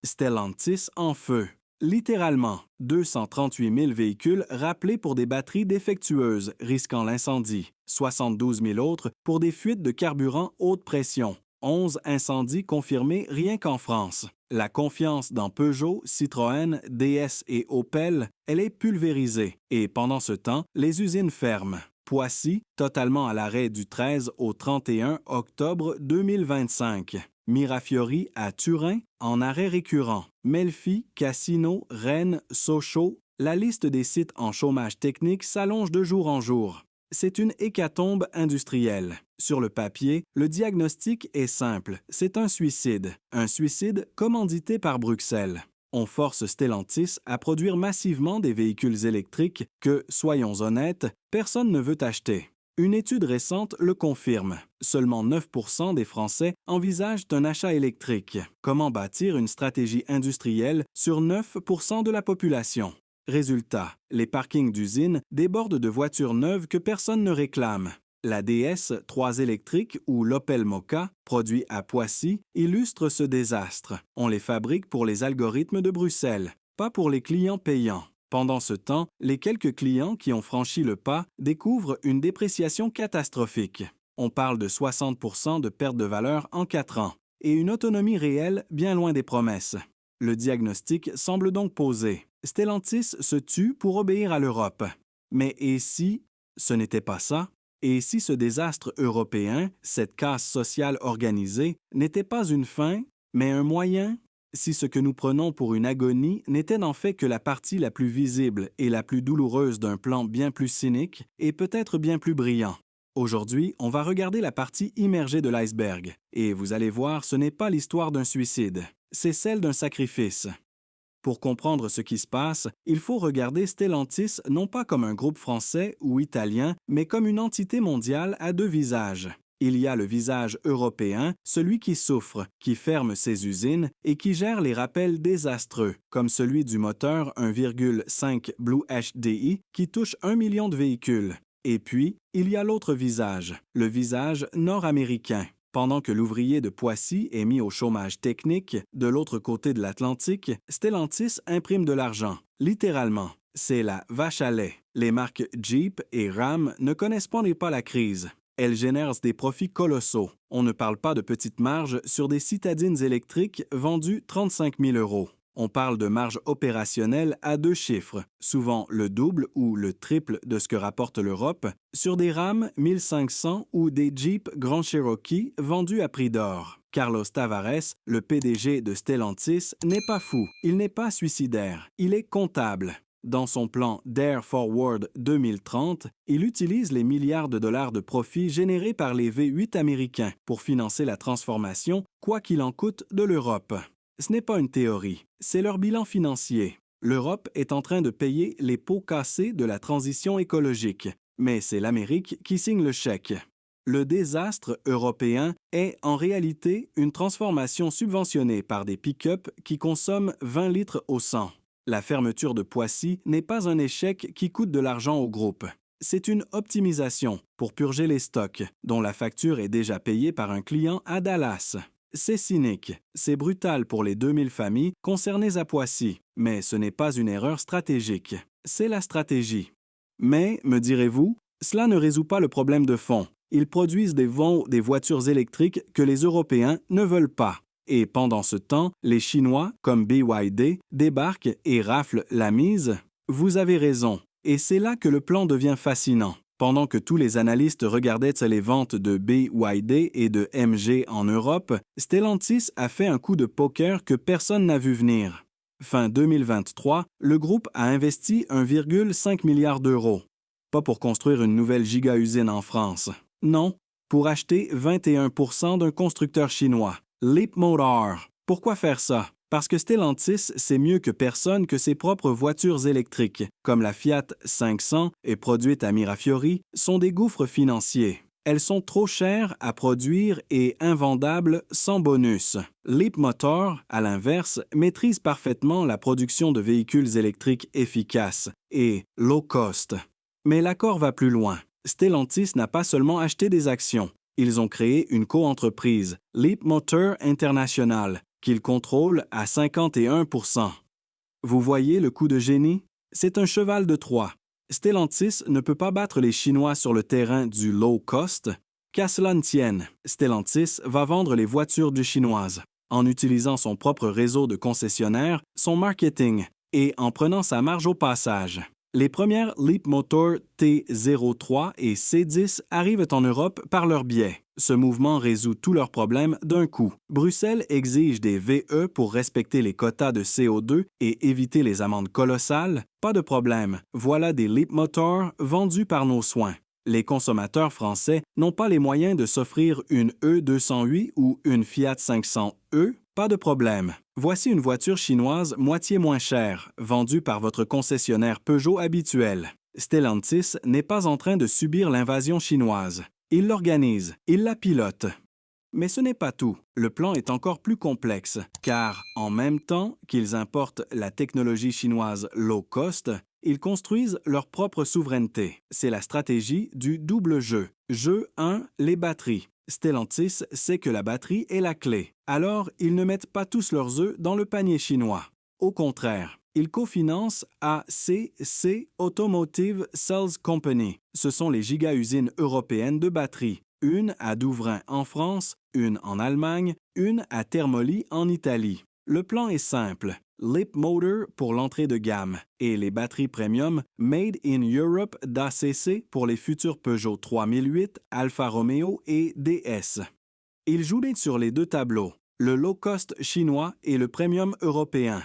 Stellantis en feu. Littéralement, 238 000 véhicules rappelés pour des batteries défectueuses risquant l'incendie, 72 000 autres pour des fuites de carburant haute pression, 11 incendies confirmés rien qu'en France. La confiance dans Peugeot, Citroën, DS et Opel, elle est pulvérisée et pendant ce temps, les usines ferment. Poissy, totalement à l'arrêt du 13 au 31 octobre 2025. Mirafiori à Turin, en arrêt récurrent. Melfi, Cassino, Rennes, Sochaux, la liste des sites en chômage technique s'allonge de jour en jour. C'est une hécatombe industrielle. Sur le papier, le diagnostic est simple, c'est un suicide commandité par Bruxelles. On force Stellantis à produire massivement des véhicules électriques que, soyons honnêtes, personne ne veut acheter. Une étude récente le confirme. Seulement 9% des Français envisagent un achat électrique. Comment bâtir une stratégie industrielle sur 9% de la population? Résultat, les parkings d'usines débordent de voitures neuves que personne ne réclame. La DS 3 électrique ou l'Opel Mokka, produit à Poissy, illustre ce désastre. On les fabrique pour les algorithmes de Bruxelles, pas pour les clients payants. Pendant ce temps, les quelques clients qui ont franchi le pas découvrent une dépréciation catastrophique. On parle de 60% de perte de valeur en 4 ans et une autonomie réelle bien loin des promesses. Le diagnostic semble donc posé. Stellantis se tue pour obéir à l'Europe. Mais et si ce n'était pas ça? Et si ce désastre européen, cette casse sociale organisée, n'était pas une fin, mais un moyen? Si ce que nous prenons pour une agonie n'était en fait que la partie la plus visible et la plus douloureuse d'un plan bien plus cynique et peut-être bien plus brillant. Aujourd'hui, on va regarder la partie immergée de l'iceberg, et vous allez voir, ce n'est pas l'histoire d'un suicide, c'est celle d'un sacrifice. Pour comprendre ce qui se passe, il faut regarder Stellantis non pas comme un groupe français ou italien, mais comme une entité mondiale à 2 visages. Il y a le visage européen, celui qui souffre, qui ferme ses usines et qui gère les rappels désastreux, comme celui du moteur 1,5 Blue HDI qui touche 1 million de véhicules. Et puis, il y a l'autre visage, le visage nord-américain. Pendant que l'ouvrier de Poissy est mis au chômage technique, de l'autre côté de l'Atlantique, Stellantis imprime de l'argent, littéralement. C'est la vache à lait. Les marques Jeep et Ram ne connaissent pas la crise. Elles génèrent des profits colossaux. On ne parle pas de petites marges sur des citadines électriques vendues 35 000 €. On parle de marge opérationnelle à 2 chiffres, souvent le double ou le triple de ce que rapporte l'Europe, sur des Ram 1500 ou des Jeep Grand Cherokee vendus à prix d'or. Carlos Tavares, le PDG de Stellantis, n'est pas fou, il n'est pas suicidaire, il est comptable. Dans son plan Dare Forward 2030, il utilise les milliards de dollars de profits générés par les V8 américains pour financer la transformation, quoi qu'il en coûte, de l'Europe. Ce n'est pas une théorie, c'est leur bilan financier. L'Europe est en train de payer les pots cassés de la transition écologique, mais c'est l'Amérique qui signe le chèque. Le désastre européen est en réalité une transformation subventionnée par des pick-up qui consomment 20 litres au 100. La fermeture de Poissy n'est pas un échec qui coûte de l'argent au groupe. C'est une optimisation pour purger les stocks, dont la facture est déjà payée par un client à Dallas. C'est cynique, c'est brutal pour les 2000 familles concernées à Poissy, mais ce n'est pas une erreur stratégique. C'est la stratégie. Mais, me direz-vous, cela ne résout pas le problème de fond. Ils produisent des voitures électriques que les Européens ne veulent pas. Et pendant ce temps, les Chinois, comme BYD, débarquent et raflent la mise? Vous avez raison. Et c'est là que le plan devient fascinant. Pendant que tous les analystes regardaient les ventes de BYD et de MG en Europe, Stellantis a fait un coup de poker que personne n'a vu venir. Fin 2023, le groupe a investi 1,5 milliard d'euros. Pas pour construire une nouvelle giga-usine en France. Non, pour acheter 21% d'un constructeur chinois. Leapmotor. Pourquoi faire ça? Parce que Stellantis sait mieux que personne que ses propres voitures électriques, comme la Fiat 500 et produite à Mirafiori, sont des gouffres financiers. Elles sont trop chères à produire et invendables sans bonus. Leapmotor, à l'inverse, maîtrise parfaitement la production de véhicules électriques efficaces et low cost. Mais l'accord va plus loin. Stellantis n'a pas seulement acheté des actions. Ils ont créé une coentreprise, Leapmotor International, qu'il contrôle à 51 %. Vous voyez le coup de génie? C'est un cheval de Troie. Stellantis ne peut pas battre les Chinois sur le terrain du low cost. Qu'à cela ne tienne, Stellantis va vendre les voitures du chinoises en utilisant son propre réseau de concessionnaires, son marketing et en prenant sa marge au passage. Les premières Leapmotor T03 et C10 arrivent en Europe par leur biais. Ce mouvement résout tous leurs problèmes d'un coup. Bruxelles exige des VE pour respecter les quotas de CO2 et éviter les amendes colossales. Pas de problème, voilà des Leapmotor vendus par nos soins. Les consommateurs français n'ont pas les moyens de s'offrir une E208 ou une Fiat 500e, pas de problème. Voici une voiture chinoise moitié moins chère, vendue par votre concessionnaire Peugeot habituel. Stellantis n'est pas en train de subir l'invasion chinoise. Il l'organise, il la pilote. Mais ce n'est pas tout. Le plan est encore plus complexe, car en même temps qu'ils importent la technologie chinoise low cost, ils construisent leur propre souveraineté. C'est la stratégie du double jeu. Jeu 1, les batteries. Stellantis sait que la batterie est la clé. Alors, ils ne mettent pas tous leurs œufs dans le panier chinois. Au contraire, ils cofinancent ACC Automotive Cells Company. Ce sont les giga-usines européennes de batteries. Une à Douvrin en France, une en Allemagne, une à Termoli en Italie. Le plan est simple. Leapmotor pour l'entrée de gamme et les batteries premium Made in Europe d'ACC pour les futurs Peugeot 3008, Alfa Romeo et DS. Ils jouent sur les deux tableaux, le low-cost chinois et le premium européen.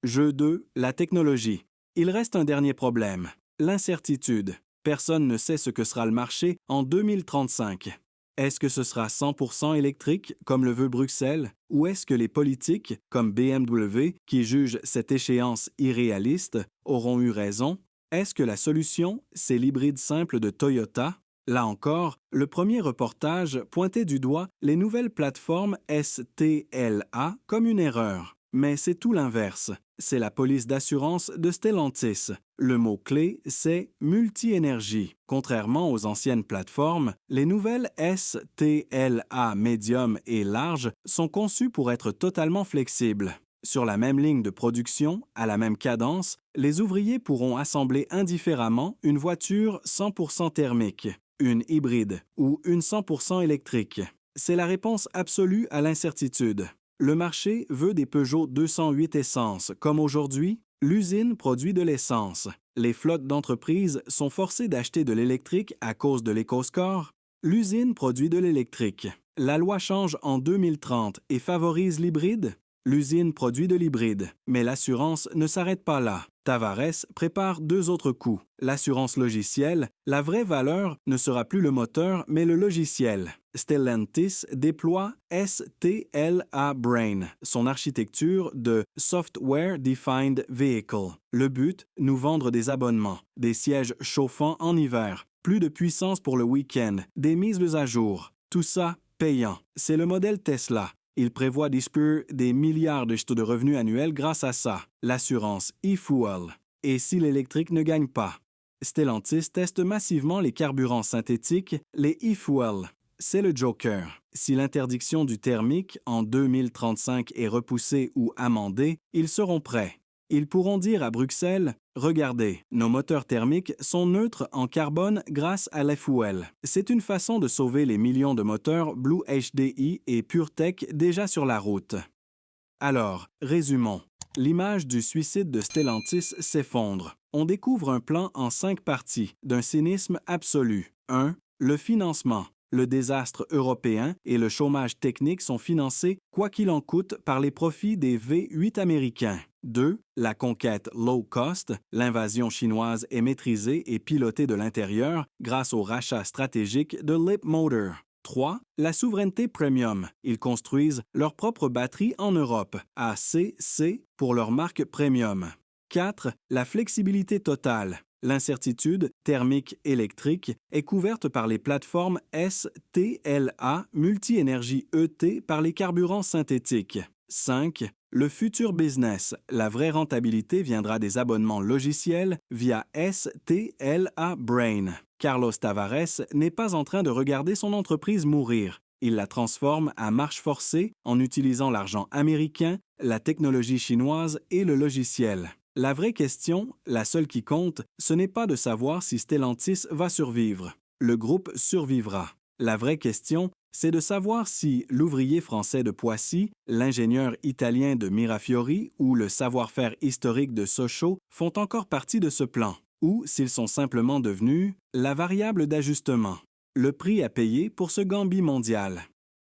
Jeu 2, la technologie. Il reste un dernier problème, l'incertitude. Personne ne sait ce que sera le marché en 2035. Est-ce que ce sera 100% électrique, comme le veut Bruxelles, ou est-ce que les politiques, comme BMW, qui jugent cette échéance irréaliste, auront eu raison? Est-ce que la solution, c'est l'hybride simple de Toyota? Là encore, le premier reportage pointait du doigt les nouvelles plateformes STLA comme une erreur. Mais c'est tout l'inverse. C'est la police d'assurance de Stellantis. Le mot-clé, c'est multi-énergie. Contrairement aux anciennes plateformes, les nouvelles STLA médium et large sont conçues pour être totalement flexibles. Sur la même ligne de production, à la même cadence, les ouvriers pourront assembler indifféremment une voiture 100% thermique, une hybride ou une 100% électrique. C'est la réponse absolue à l'incertitude. Le marché veut des Peugeot 208 essence. Comme aujourd'hui, l'usine produit de l'essence. Les flottes d'entreprises sont forcées d'acheter de l'électrique à cause de l'éco-score. L'usine produit de l'électrique. La loi change en 2030 et favorise l'hybride. L'usine produit de l'hybride, mais l'assurance ne s'arrête pas là. Tavares prépare deux autres coûts. L'assurance logicielle, la vraie valeur ne sera plus le moteur, mais le logiciel. Stellantis déploie STLA Brain, son architecture de Software Defined Vehicle. Le but, nous vendre des abonnements, des sièges chauffants en hiver, plus de puissance pour le week-end, des mises à jour. Tout ça payant. C'est le modèle Tesla. Il prévoit d'explorer des milliards de revenus annuels grâce à ça, l'assurance e-fuel. Et si l'électrique ne gagne pas? Stellantis teste massivement les carburants synthétiques, les e-fuel. C'est le joker. Si l'interdiction du thermique en 2035 est repoussée ou amendée, ils seront prêts. Ils pourront dire à Bruxelles « Regardez, nos moteurs thermiques sont neutres en carbone grâce à l'e-fuel. » C'est une façon de sauver les millions de moteurs Blue HDI et PureTech déjà sur la route. Alors, résumons. L'image du suicide de Stellantis s'effondre. On découvre un plan en 5 parties, d'un cynisme absolu. 1. Le financement. Le désastre européen et le chômage technique sont financés, quoi qu'il en coûte, par les profits des V8 américains. 2. La conquête low cost. L'invasion chinoise est maîtrisée et pilotée de l'intérieur grâce au rachat stratégique de Leapmotor. 3. La souveraineté premium. Ils construisent leur propre batterie en Europe, ACC pour leur marque premium. 4. La flexibilité totale. L'incertitude thermique-électrique est couverte par les plateformes STLA multi-énergie ET par les carburants synthétiques. 5. Le futur business. La vraie rentabilité viendra des abonnements logiciels via STLA Brain. Carlos Tavares n'est pas en train de regarder son entreprise mourir. Il la transforme à marche forcée en utilisant l'argent américain, la technologie chinoise et le logiciel. La vraie question, la seule qui compte, ce n'est pas de savoir si Stellantis va survivre. Le groupe survivra. La vraie question, c'est de savoir si l'ouvrier français de Poissy, l'ingénieur italien de Mirafiori ou le savoir-faire historique de Sochaux font encore partie de ce plan, ou s'ils sont simplement devenus la variable d'ajustement, le prix à payer pour ce gambit mondial.